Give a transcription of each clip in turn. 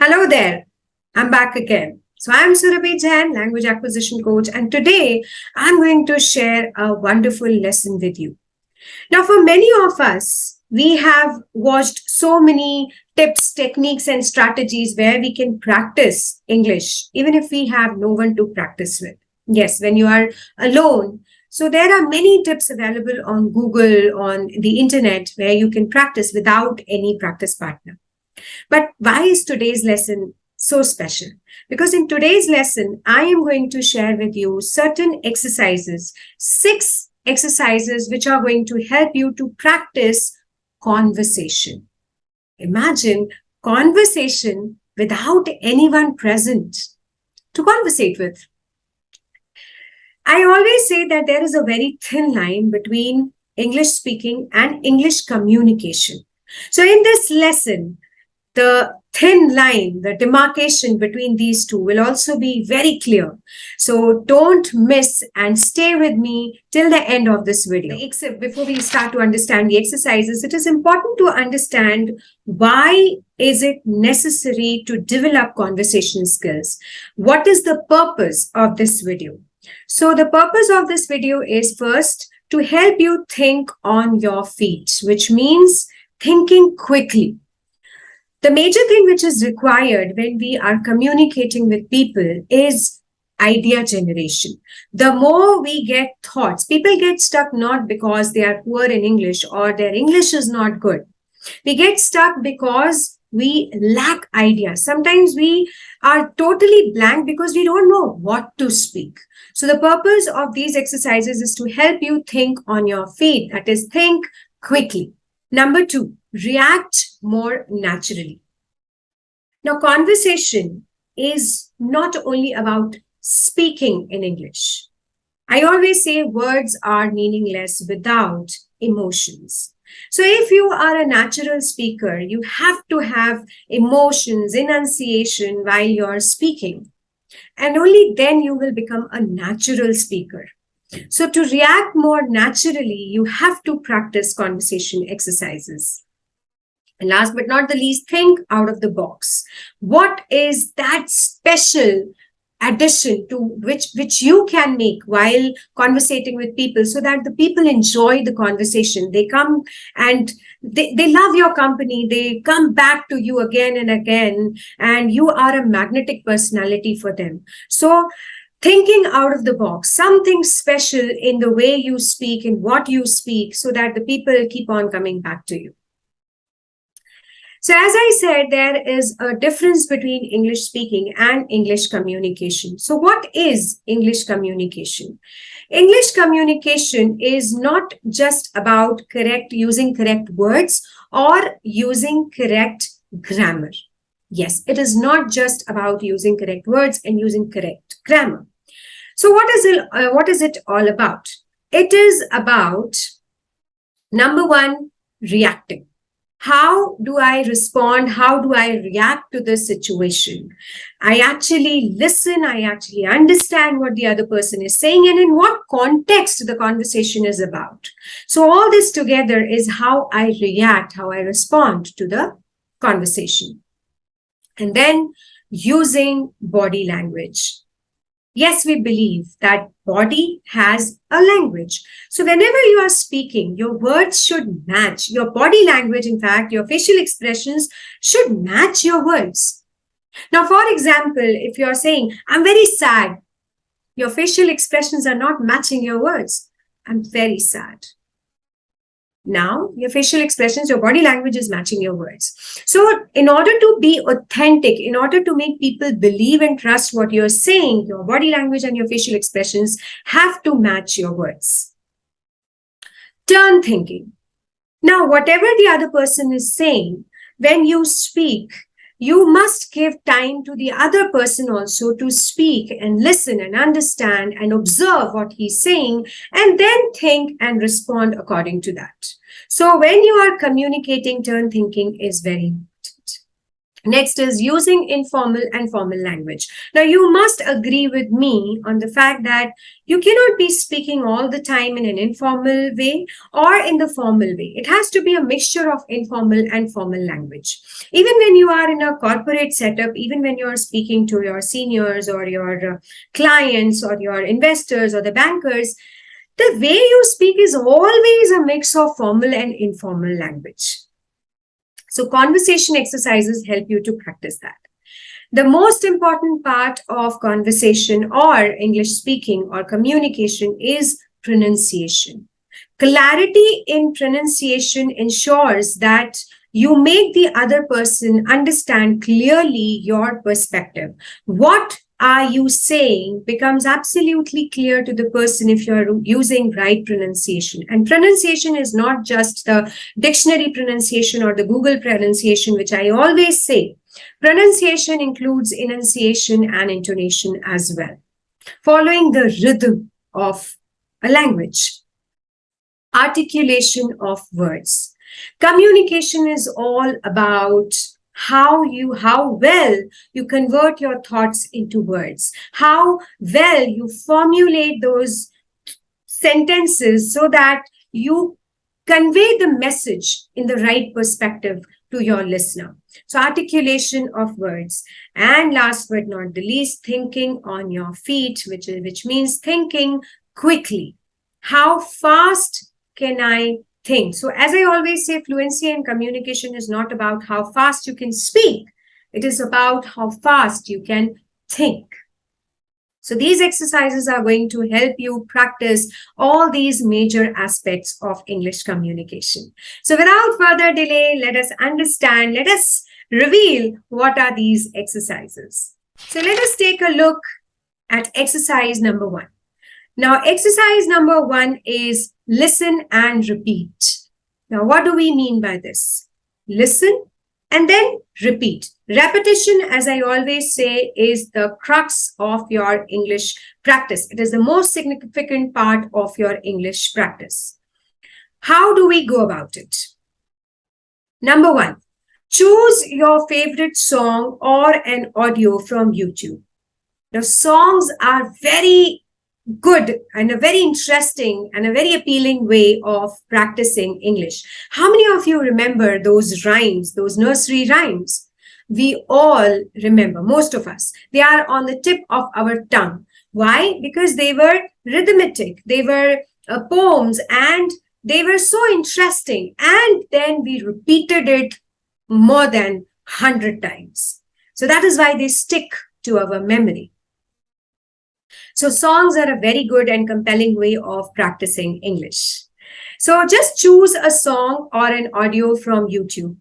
Hello there. I'm back again. So I'm SURABHI Jain, language acquisition coach, and today I'm going to share a wonderful lesson with you. Now, for many of us, we have watched so many tips, techniques, and strategies where we can practice English, even if we have no one to practice with. Yes, when you are alone. So there are many tips available on Google, on the internet, where you can practice without any practice partner. But why is today's lesson so special? Because in today's lesson, I am going to share with you certain exercises, 6 exercises which are going to help you to practice conversation. Imagine conversation without anyone present to conversate with. I always say that there is a very thin line between English speaking and English communication. So in this lesson, the thin line, the demarcation between these two will also be very clear. So don't miss and stay with me till the end of this video. Except before we start to understand the exercises, it is important to understand why is it necessary to develop conversation skills? What is the purpose of this video? So the purpose of this video is first to help you think on your feet, which means thinking quickly. The major thing which is required when we are communicating with people is idea generation. The more we get thoughts, people get stuck not because they are poor in English or their English is not good. We get stuck because we lack ideas. Sometimes we are totally blank because we don't know what to speak. So the purpose of these exercises is to help you think on your feet. That is, think quickly. Number 2, react more naturally. Now, conversation is not only about speaking in English. I always say words are meaningless without emotions. So if you are a natural speaker, you have to have emotions, enunciation while you're speaking. And only then you will become a natural speaker. So to react more naturally, you have to practice conversation exercises. And last but not the least, think out of the box. What is that special addition to which you can make while conversating with people so that the people enjoy the conversation? They come and they love your company. They come back to you again and again, and you are a magnetic personality for them. So thinking out of the box, something special in the way you speak, in what you speak, so that the people keep on coming back to you. So as I said, there is a difference between English speaking and English communication. So what is English communication? English communication is not just about using correct words or using correct grammar. Yes, it is not just about using correct words and using correct grammar. So what is it all about? It is about, number 1, reacting. How do I respond? How do I react to this situation? I actually listen. I actually understand what the other person is saying and in what context the conversation is about. So all this together is how I react, how I respond to the conversation. And then using body language. Yes, we believe that body has a language. So whenever you are speaking, your words should match. Your body language, in fact, your facial expressions should match your words. Now, for example, if you're saying, I'm very sad, your facial expressions are not matching your words. I'm very sad. Now, your facial expressions, your body language is matching your words. So in order to be authentic, in order to make people believe and trust what you're saying, your body language and your facial expressions have to match your words. Turn thinking. Now, whatever the other person is saying, when you speak, you must give time to the other person also to speak and listen and understand and observe what he's saying, and then think and respond according to that. So when you are communicating, turn thinking is very important. Next is using informal and formal language. Now, you must agree with me on the fact that you cannot be speaking all the time in an informal way or in the formal way. It has to be a mixture of informal and formal language. Even when you are in a corporate setup, even when you're speaking to your seniors or your clients or your investors or the bankers, the way you speak is always a mix of formal and informal language. So, conversation exercises help you to practice that. The most important part of conversation or English speaking or communication is pronunciation. Clarity in pronunciation ensures that you make the other person understand clearly your perspective. What are you saying becomes absolutely clear to the person if you're using right pronunciation. And pronunciation is not just the dictionary pronunciation or the Google pronunciation, which I always say. Pronunciation includes enunciation and intonation as well, following the rhythm of a language. Articulation of words. Communication is all about how well you convert your thoughts into words, how well you formulate those sentences so that you convey the message in the right perspective to your listener. So, articulation of words. And last but not the least, thinking on your feet, which means thinking quickly. How fast can I think? So, as I always say, fluency in communication is not about how fast you can speak, it is about how fast you can think. So, these exercises are going to help you practice all these major aspects of English communication. So, without further delay, let us understand, let us reveal what are these exercises. So, let us take a look at exercise number 1. Now, exercise number 1 is listen and repeat. Now, what do we mean by this? Listen and then repeat. Repetition, as I always say, is the crux of your English practice. It is the most significant part of your English practice. How do we go about it? Number 1, choose your favorite song or an audio from YouTube. Now, songs are very good and a very interesting and a very appealing way of practicing English. How many of you remember those rhymes, those nursery rhymes? We all remember, most of us. They are on the tip of our tongue. Why? Because they were rhythmic, they were poems, and they were so interesting. And then we repeated it more than 100 times. So that is why they stick to our memory. So songs are a very good and compelling way of practicing English. So just choose a song or an audio from YouTube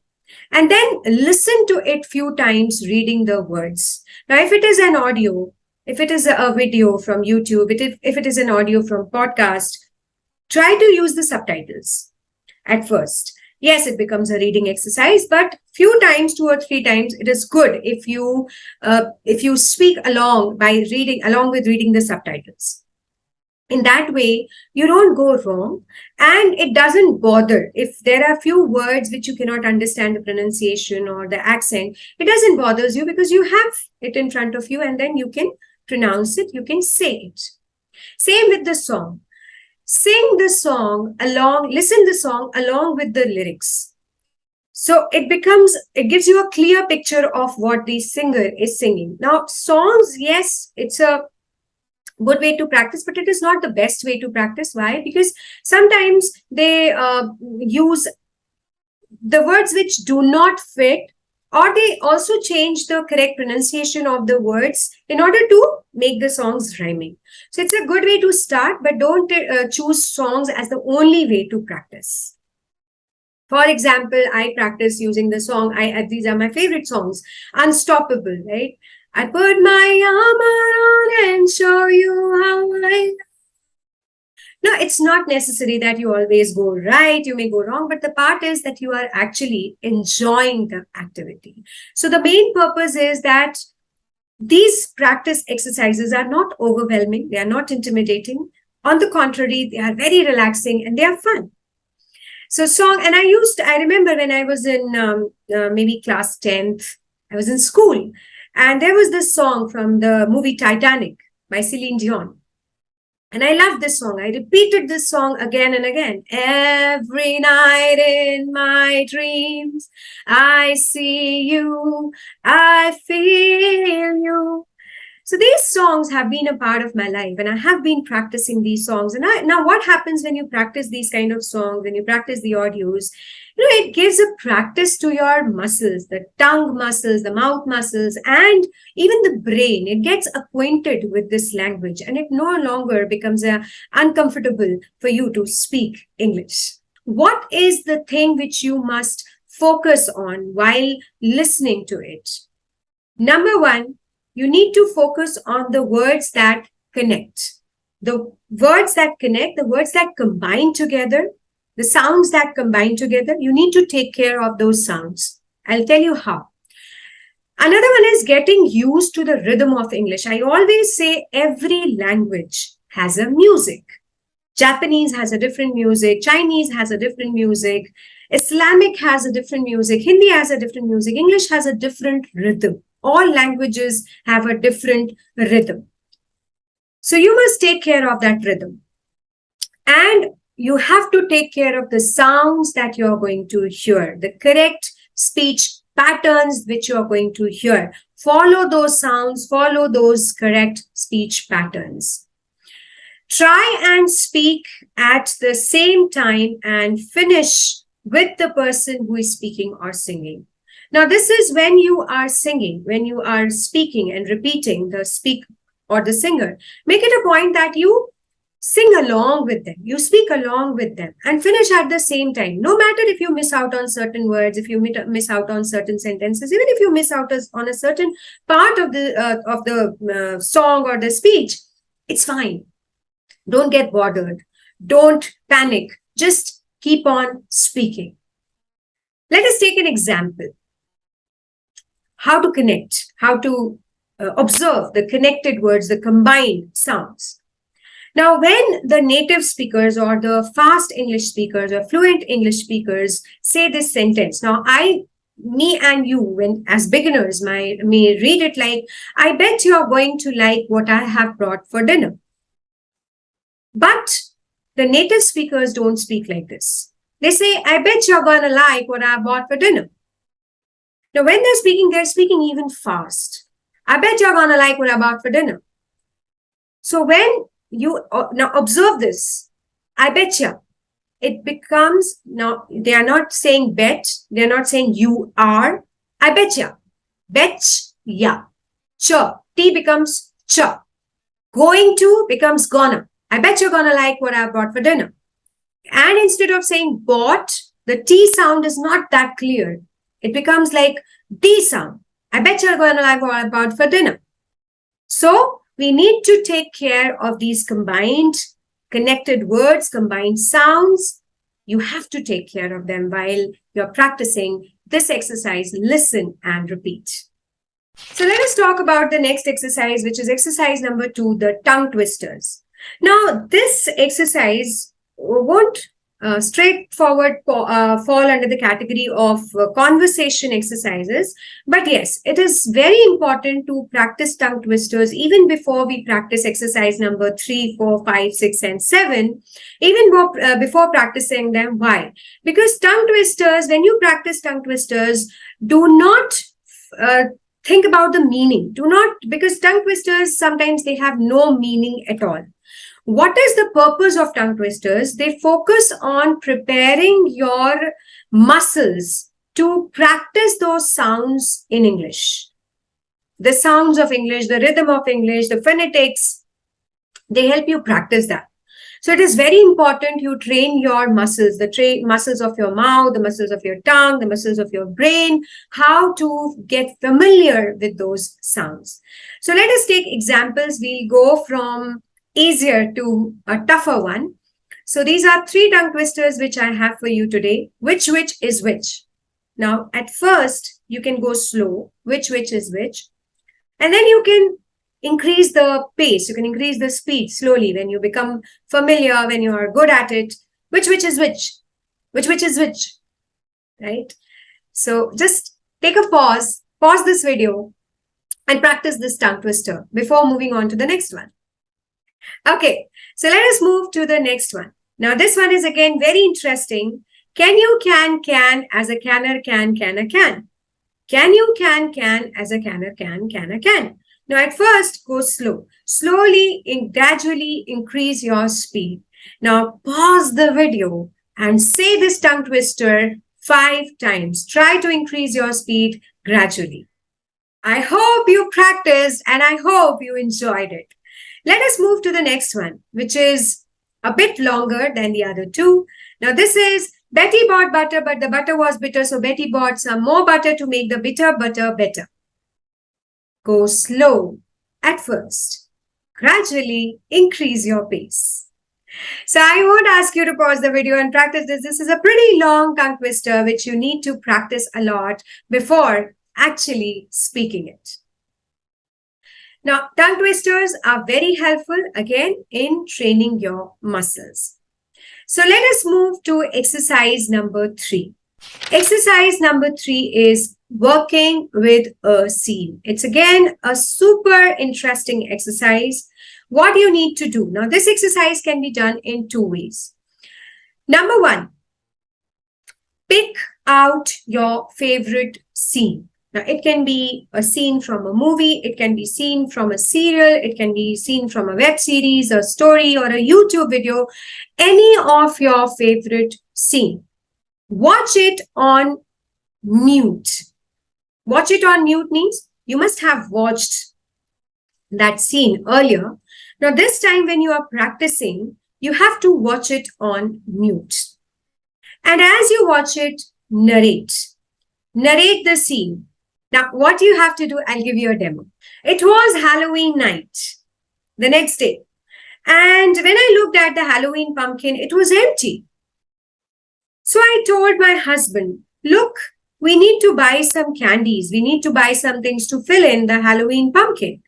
and then listen to it few times reading the words. Now, if it is an audio, if it is a video from YouTube, if it is an audio from podcast, try to use the subtitles at first. Yes, it becomes a reading exercise, but few times, 2 or 3 times, it is good if you speak along with reading the subtitles. In that way, you don't go wrong, and it doesn't bother if there are few words which you cannot understand the pronunciation or the accent. It doesn't bother you because you have it in front of you, and then you can pronounce it, you can say it. Same with the song. Sing the song along, listen the song along with the lyrics. So it gives you a clear picture of what the singer is singing. Now, songs, yes, it's a good way to practice, but it is not the best way to practice. Why? Because sometimes they use the words which do not fit, or they also change the correct pronunciation of the words in order to make the songs rhyming. So it's a good way to start, but don't choose songs as the only way to practice. For example, I practice using the song, these are my favorite songs, Unstoppable, right? I put my armor on and show you how I. No, it's not necessary that you always go right, you may go wrong, but the part is that you are actually enjoying the activity. So the main purpose is that these practice exercises are not overwhelming, they are not intimidating. On the contrary, they are very relaxing and they are fun. So song, and I remember when I was in maybe class 10th I was in school, and there was this song from the movie Titanic by Celine Dion. And I loved this song. I repeated this song again and again. Every night in my dreams, I see you, I feel you. So these songs have been a part of my life, and I have been practicing these songs. And now what happens when you practice these kind of songs, when you practice the audios, it gives a practice to your muscles, the tongue muscles, the mouth muscles, and even the brain. It gets acquainted with this language, and it no longer becomes uncomfortable for you to speak English. What is the thing which you must focus on while listening to it? Number one, you need to focus on the words that connect. The words that connect, the words that combine together, the sounds that combine together, you need to take care of those sounds. I'll tell you how. Another one is getting used to the rhythm of English. I always say every language has a music. Japanese has a different music, Chinese has a different music, Islamic has a different music, Hindi has a different music, English has a different rhythm. All languages have a different rhythm. So you must take care of that rhythm. And you have to take care of the sounds that you're going to hear, the correct speech patterns which you're going to hear. Follow those sounds, follow those correct speech patterns. Try and speak at the same time and finish with the person who is speaking or singing. Now, this is when you are singing, when you are speaking and repeating the speak or the singer. Make it a point that you sing along with them, you speak along with them, and finish at the same time. No matter if you miss out on certain words, if you miss out on certain sentences, even if you miss out on a certain part of the song or the speech, it's fine. Don't get bothered. Don't panic. Just keep on speaking. Let us take an example. How to connect, how to observe the connected words, the combined sounds. Now, when the native speakers or the fast English speakers or fluent English speakers say this sentence, now me and you, when as beginners, may read it like, I bet you're going to like what I have brought for dinner. But the native speakers don't speak like this. They say, I bet you're going to like what I bought for dinner. Now, when they're speaking even fast. I bet you're going to like what I bought for dinner. So when you now observe this, I bet you, it becomes, now they are not saying bet, they're not saying you are. I bet you, bet ya. Ch, T becomes ch. Going to becomes gonna. I bet you're gonna like what I bought for dinner. And instead of saying bought, the T sound is not that clear. It becomes like D sound. I bet you're going to like what I bought for dinner. So we need to take care of these combined, connected words, combined sounds. You have to take care of them while you're practicing this exercise. Listen and repeat. So let us talk about the next exercise, which is exercise number 2, the tongue twisters. Now, this exercise won't straightforward fall under the category of conversation exercises. But yes, it is very important to practice tongue twisters even before we practice exercise number 3, 4, 5, 6, and 7, even before practicing them. Why? Because tongue twisters, when you practice tongue twisters, do not think about the meaning. Do not, because tongue twisters, sometimes they have no meaning at all. What is the purpose of tongue twisters? They focus on preparing your muscles to practice those sounds in English. The sounds of English, the rhythm of English, the phonetics, they help you practice that. So it is very important you train your muscles, the muscles of your mouth, the muscles of your tongue, the muscles of your brain, how to get familiar with those sounds. So let us take examples. We'll go from easier to a tougher one. So these are 3 tongue twisters which I have for you today. Which is which? Now, at first, you can go slow. Which is which? And then you can increase the pace. You can increase the speed slowly when you become familiar, when you are good at it. Which is which? Which is which? Right? So just take a pause pause this video and practice this tongue twister before moving on to the next one. Okay, so let us move to the next one. Now, this one is again very interesting. Can you can as a canner can a can? Can you can as a canner can a can? Now, at first, go slow. Slowly, gradually increase your speed. Now, pause the video and say this tongue twister 5 times. Try to increase your speed gradually. I hope you practiced and I hope you enjoyed it. Let us move to the next one, which is a bit longer than the other two. Now, this is Betty bought butter, but the butter was bitter, so Betty bought some more butter to make the bitter butter better. Go slow at first. Gradually increase your pace. So I won't ask you to pause the video and practice this. This is a pretty long tongue twister, which you need to practice a lot before actually speaking it. Now, tongue twisters are very helpful, again, in training your muscles. So let us move to exercise number 3. Exercise number 3 is working with a scene. It's again a super interesting exercise. What you need to do. Now, this exercise can be done in 2 ways. Number 1, pick out your favorite scene. Now, it can be a scene from a movie, it can be seen from a serial, it can be seen from a web series, a story, or a YouTube video, any of your favorite scene. Watch it on mute. Watch it on mute means you must have watched that scene earlier. Now, this time when you are practicing, you have to watch it on mute. And as you watch it, narrate the scene. Now, what you have to do, I'll give you a demo. It was Halloween night, the next day. And when I looked at the Halloween pumpkin, it was empty. So I told my husband, look, we need to buy some candies. We need to buy some things to fill in the Halloween pumpkin.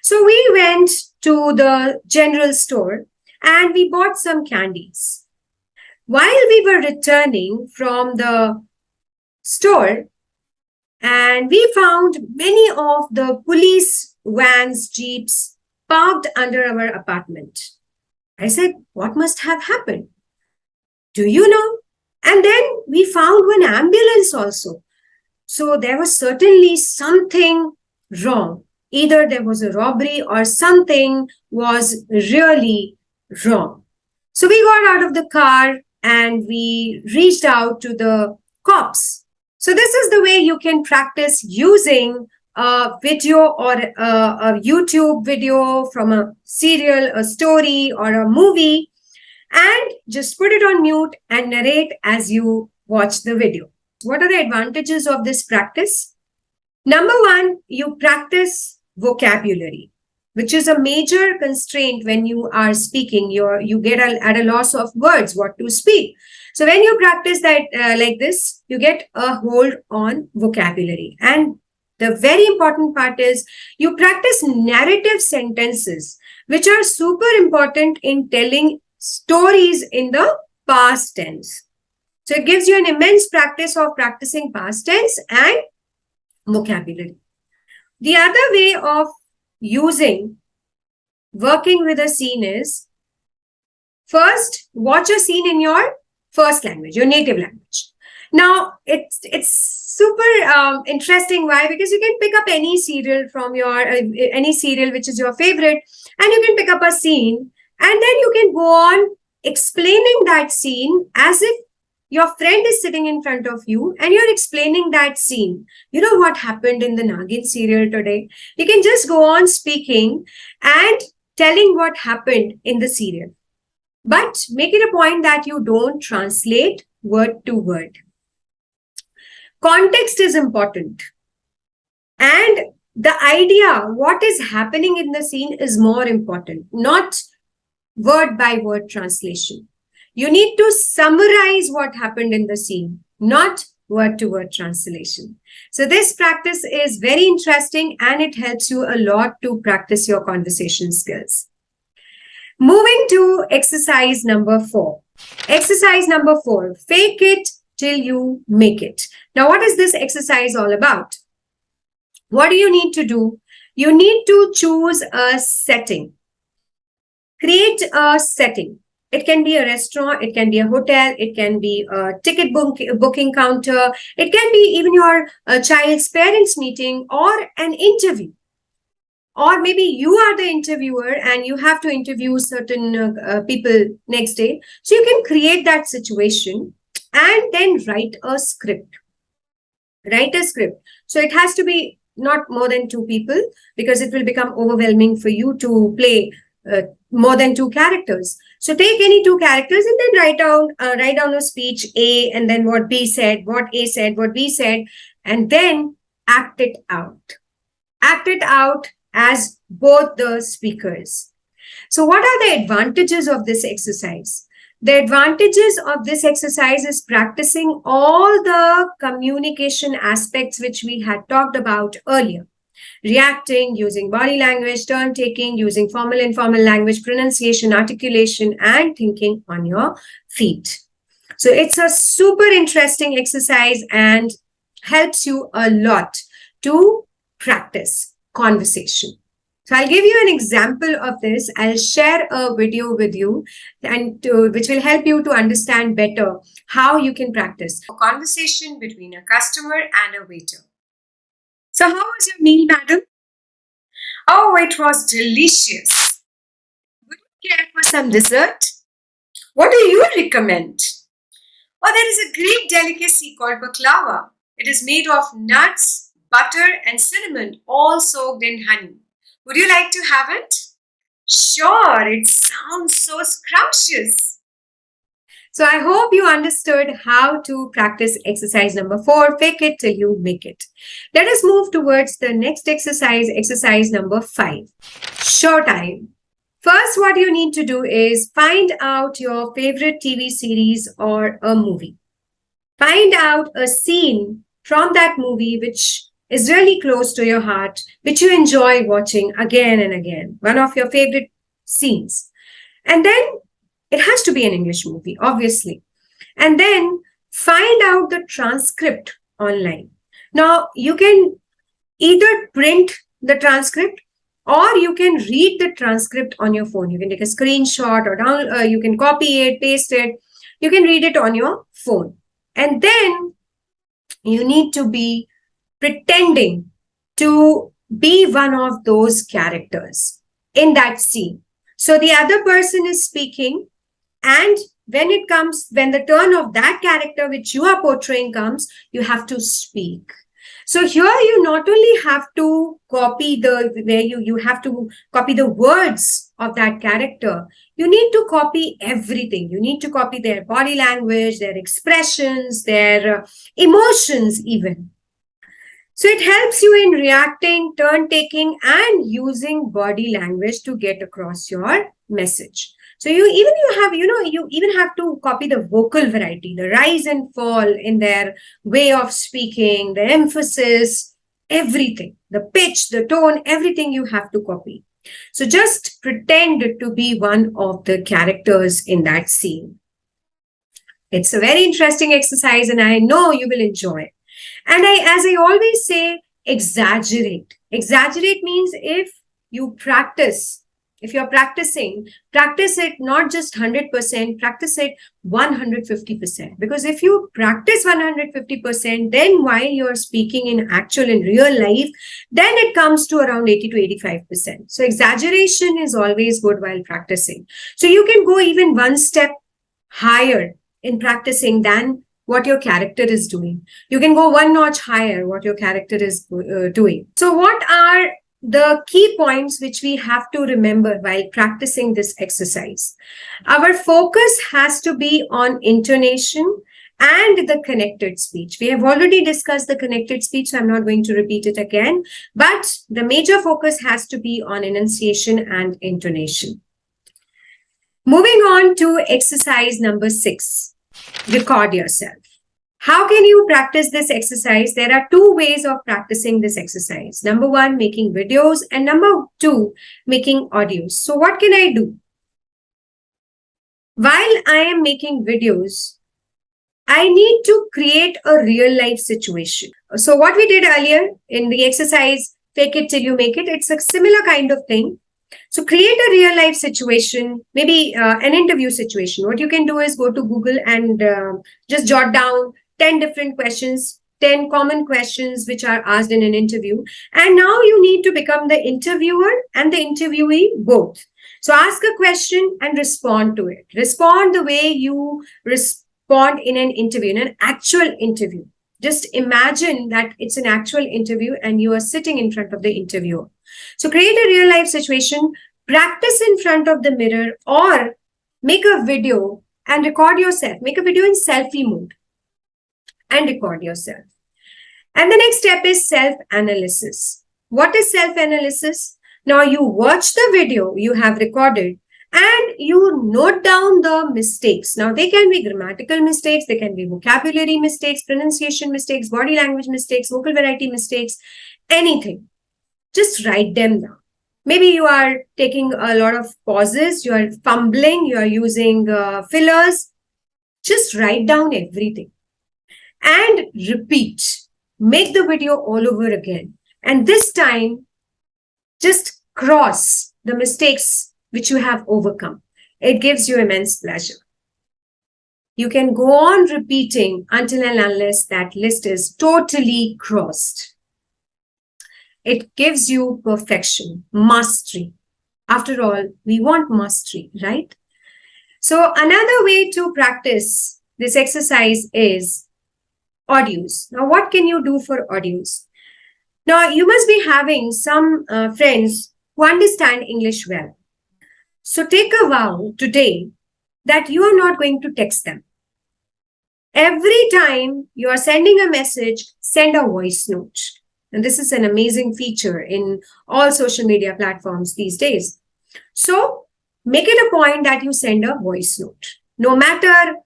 So we went to the general store and we bought some candies. While we were returning from the store, and we found many of the police vans, jeeps parked under our apartment. I said, what must have happened? Do you know? And then we found one ambulance also. So there was certainly something wrong. Either there was a robbery or something was really wrong. So we got out of the car and we reached out to the cops. So this is the way you can practice using a video or a YouTube video from a serial, a story, or a movie, and just put it on mute and narrate as you watch the video. What are the advantages of this practice? Number 1, you practice vocabulary, which is a major constraint when you are speaking. You get at a loss of words, what to speak. So when you practice that like this, you get a hold on vocabulary. And the very important part is you practice narrative sentences, which are super important in telling stories in the past tense. So it gives you an immense practice of practicing past tense and vocabulary. The other way of working with a scene is, first, watch a scene in your first language, your native language. Now, it's super interesting. Why? Because you can pick up any serial from any serial which is your favorite, and you can pick up a scene, and then you can go on explaining that scene as if your friend is sitting in front of you and you're explaining that scene. You know what happened in the Nagin serial today? You can just go on speaking and telling what happened in the serial. But make it a point that you don't translate word to word. Context is important. And the idea, what is happening in the scene is more important, not word by word translation. You need to summarize what happened in the scene, not word to word translation. So this practice is very interesting and it helps you a lot to practice your conversation skills. Moving to exercise number 4. Exercise number 4, fake it till you make it. Now, what is this exercise all about? What do you need to do? You need to choose a setting. Create a setting. It can be a restaurant, it can be a hotel, it can be a booking counter, it can be even your child's parents meeting or an interview. Or maybe you are the interviewer and you have to interview certain people next day. So you can create that situation and then write a script. Write a script. So it has to be not more than two people because it will become overwhelming for you to play more than two characters. So take any two characters and then write down a speech A, and then what B said, what A said, what B said, and then act it out. Act it out as both the speakers. So what are the advantages of this exercise? The advantages of this exercise is practicing all the communication aspects which we had talked about earlier. Reacting, using body language, turn taking, using formal, informal language, pronunciation, articulation, and thinking on your feet. So it's a super interesting exercise and helps you a lot to practice conversation. So I'll give you an example of this. I'll share a video with you and which will help you to understand better how you can practice a conversation between a customer and a waiter. So how was your meal, madam? Oh, it was delicious. Would you care for some dessert? What do you recommend? Oh, there is a Greek delicacy called baklava. It is made of nuts, butter, and cinnamon, all soaked in honey. Would you like to have it? Sure, it sounds so scrumptious. So I hope you understood how to practice exercise number 4, fake it till you make it. Let us move towards the next exercise number 5, show time. First, what you need to do is find out your favorite TV series or a movie. Find out a scene from that movie which is really close to your heart, which you enjoy watching again and again, one of your favorite scenes. And then it has to be an English movie, obviously. And then find out the transcript online. Now, you can either print the transcript or you can read the transcript on your phone. You can take a screenshot or you can copy it, paste it. You can read it on your phone. And then you need to be pretending to be one of those characters in that scene. So the other person is speaking, and when the turn of that character which you are portraying comes, you have to speak. So here you not only have to copy you have to copy the words of that character, you need to copy everything. You need to copy their body language, their expressions, their emotions even. So it helps you in reacting, turn taking, and using body language to get across your message. So you even have to copy the vocal variety, the rise and fall in their way of speaking, the emphasis, everything, the pitch, the tone, everything you have to copy. So just pretend to be one of the characters in that scene. It's a very interesting exercise and I know you will enjoy it. And as I always say, exaggerate. Exaggerate means if you're practicing, practice it not just 100%, practice it 150%. Because if you practice 150%, then while you're speaking in real life, then it comes to around 80 to 85%. So exaggeration is always good while practicing. So you can go even one step higher in practicing than what your character is doing. You can go one notch higher what your character is doing. So what are the key points which we have to remember while practicing this exercise? Our focus has to be on intonation and the connected speech. We have already discussed the connected speech, so I'm not going to repeat it again, but the major focus has to be on enunciation and intonation. Moving on to exercise number 6, record yourself. How can you practice this exercise? There are 2 ways of practicing this exercise. Number 1, making videos, and number 2, making audios. So what can I do? While I am making videos, I need to create a real life situation. So, what we did earlier in the exercise, fake it till you make it, it's a similar kind of thing. So, create a real life situation, maybe an interview situation. What you can do is go to Google and just jot down 10 different questions, 10 common questions which are asked in an interview. And now you need to become the interviewer and the interviewee both. So, ask a question and respond to it. Respond the way you respond in an interview, in an actual interview. Just imagine that it's an actual interview and you are sitting in front of the interviewer. So create a real life situation, practice in front of the mirror, or make a video and record yourself. Make a video in selfie mode and record yourself. And the next step is self-analysis. What is self-analysis? Now you watch the video you have recorded and you note down the mistakes. Now they can be grammatical mistakes, they can be vocabulary mistakes, pronunciation mistakes, body language mistakes, vocal variety mistakes, anything. Just write them down. Maybe you are taking a lot of pauses, you are fumbling, you are using fillers. Just write down everything and repeat. Make the video all over again. And this time, just cross the mistakes which you have overcome. It gives you immense pleasure. You can go on repeating until and unless that list is totally crossed. It gives you perfection, mastery. After all, we want mastery, right? So another way to practice this exercise is audios. Now, what can you do for audios? Now, you must be having some friends who understand English well. So take a vow today that you are not going to text them. Every time you are sending a message, send a voice note. And this is an amazing feature in all social media platforms these days. So make it a point that you send a voice note. No matter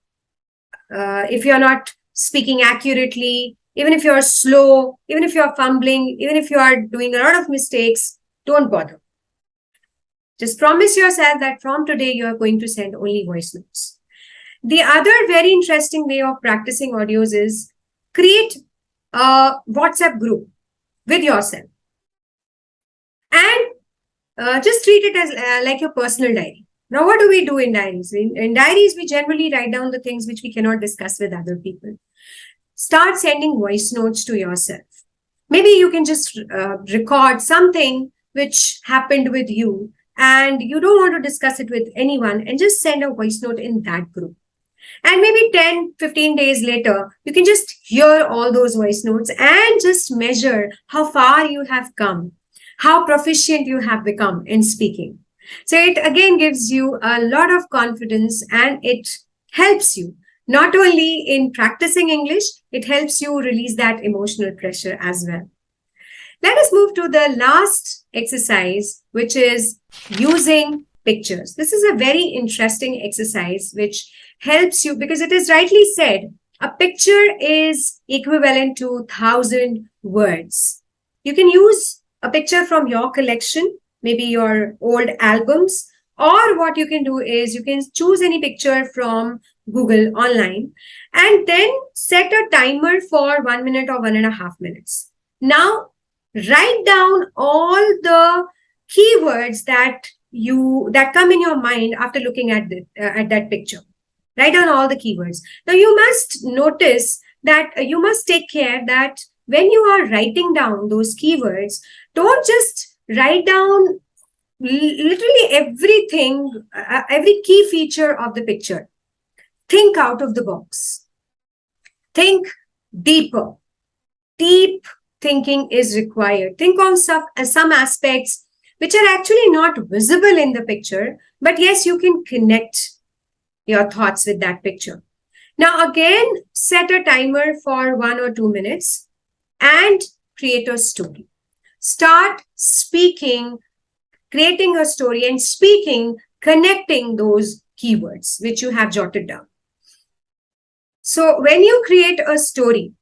if you're not speaking accurately, even if you're slow, even if you're fumbling, even if you are doing a lot of mistakes, don't bother. Just promise yourself that from today you are going to send only voice notes. The other very interesting way of practicing audios is create a WhatsApp group with yourself and just treat it as like your personal diary. Now, what do we do in diaries? In diaries, we generally write down the things which we cannot discuss with other people. Start sending voice notes to yourself. Maybe you can just record something which happened with you and you don't want to discuss it with anyone, and just send a voice note in that group. And maybe 10, 15 days later, you can just hear all those voice notes and just measure how far you have come, how proficient you have become in speaking. So it again gives you a lot of confidence and it helps you not only in practicing English, it helps you release that emotional pressure as well. Let us move to the last exercise, which is using pictures. This is a very interesting exercise which helps you because it is rightly said, a picture is equivalent to 1,000 words. You can use a picture from your collection, maybe your old albums, or what you can do is you can choose any picture from Google online and then set a timer for 1 minute or 1.5 minutes. Now, write down all the keywords that come in your mind after looking at that picture. Write down all the keywords. Now, you must notice that you must take care that when you are writing down those keywords, don't just write down literally everything, every key feature of the picture. Think out of the box. Think deeper. Deep thinking is required. Think on some aspects which are actually not visible in the picture, but yes, you can connect your thoughts with that picture. Now, again, set a timer for 1 or 2 minutes and create a story. Start speaking, creating a story and speaking, connecting those keywords which you have jotted down. So when you create a story,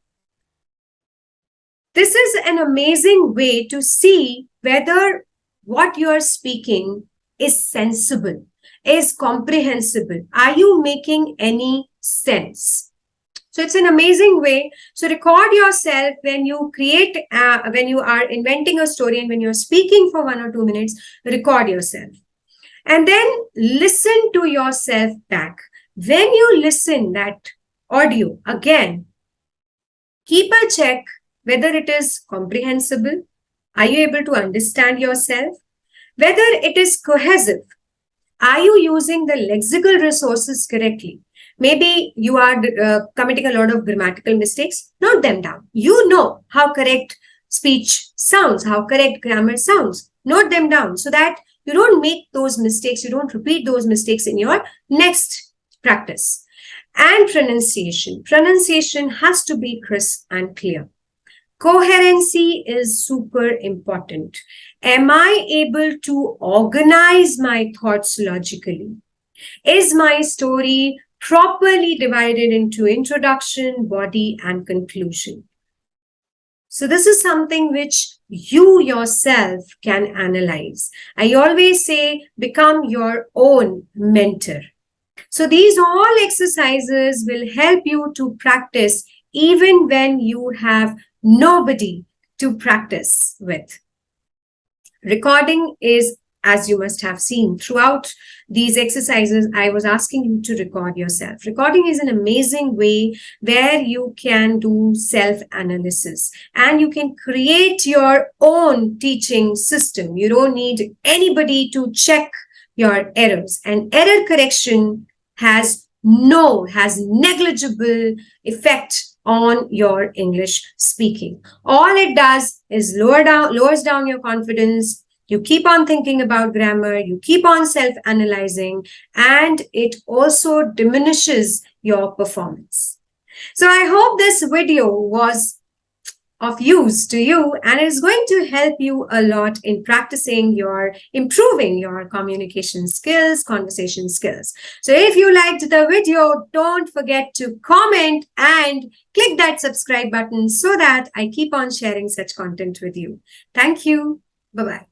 this is an amazing way to see whether what you are speaking is sensible, is comprehensible. Are you making any sense? So it's an amazing way. So record yourself when you create, when you are inventing a story and when you're speaking for 1 or 2 minutes, record yourself. And then listen to yourself back. When you listen that audio again, keep a check whether it is comprehensible. Are you able to understand yourself? Whether it is cohesive. Are you using the lexical resources correctly? Maybe you are committing a lot of grammatical mistakes. Note them down. You know how correct speech sounds, how correct grammar sounds. Note them down so that you don't make those mistakes, you don't repeat those mistakes in your next practice. And pronunciation. Pronunciation has to be crisp and clear. Coherency is super important. Am I able to organize my thoughts logically? Is my story properly divided into introduction, body, and conclusion? So this is something which you yourself can analyze. I always say, become your own mentor. So these all exercises will help you to practice even when you have nobody to practice with. Recording is, as you must have seen throughout these exercises, I was asking you to record yourself. Recording is an amazing way where you can do self-analysis and you can create your own teaching system. You don't need anybody to check your errors, and error correction has negligible effect on your English speaking. All it does is lowers down your confidence. You keep on thinking about grammar, you keep on self-analyzing, and it also diminishes your performance. So I hope this video was of use to you and is going to help you a lot in improving your communication skills, conversation skills. So if you liked the video, don't forget to comment and click that subscribe button so that I keep on sharing such content with you. Thank you. Bye-bye.